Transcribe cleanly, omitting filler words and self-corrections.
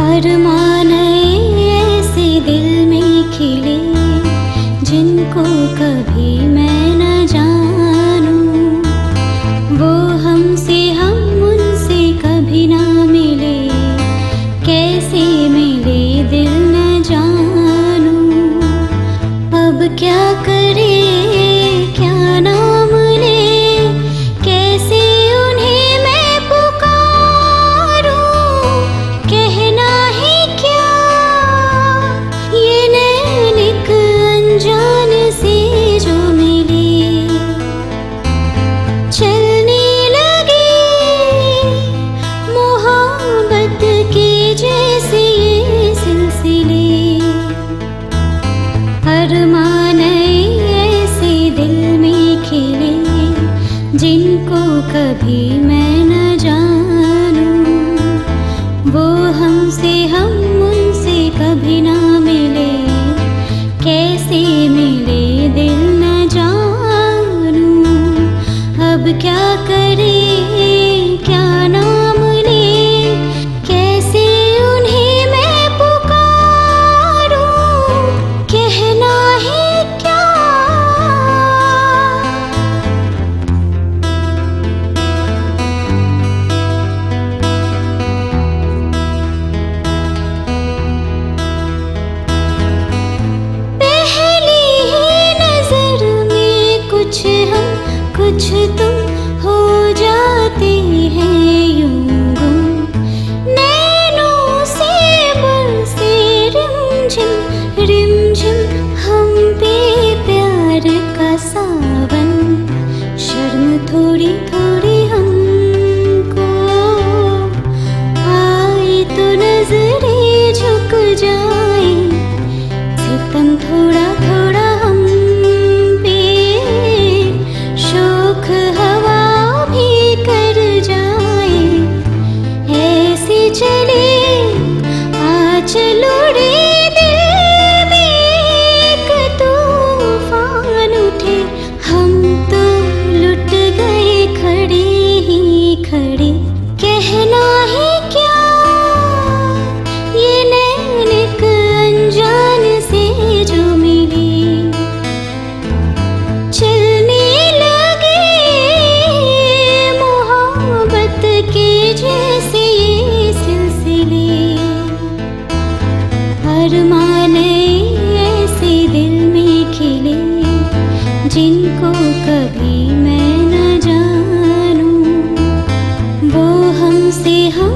अरमान ऐसे दिल में खिले जिनको कभी मैं न जानूं, वो हमसे हम उनसे कभी ना मिले, कैसे मिले दिल न जानूं। अब क्या करे क्या नाम ले, कैसे उन्हें मैं पुकारूं, कहना ही क्या ये नैन एक अनजान से जो मिले, चलने लगे मोहब्बत के जैसे ये सिलसिले। अरमान ऐसे दिल में खिले जिनको कभी मैं न जानूं, वो हमसे हम उनसे कभी ना मिले, कैसे मिले दिल न जानूं। अब क्या करे क्या नाम ले, कैसे उन्हें मैं पुकारूं, कहना ही क्या। पहली ही नजर में कुछ हम कुछ तुम हो जाते हैं यूं गुम, नैनों से बरसे रिमझिम हम पे प्यार का सावन। शर्म थोड़ी थोड़ी हमको आए तो नजरें झुक जाए, सितम थोड़ा थोड़ा हम पे शोख हवा भी कर जाए, ऐसे चले आंचल उड़े दिल में एक तूफान उठे, हम तो लुट गए खड़े ही खड़े, कहना ही क्या ये नैन एक अनजान से जो मिली, चलने लगे मोहब्बत के जैसे ये सिलसिले। अरमान ऐसे दिल में खिले जिनको कभी मैं न जानूं, वो हमसे हम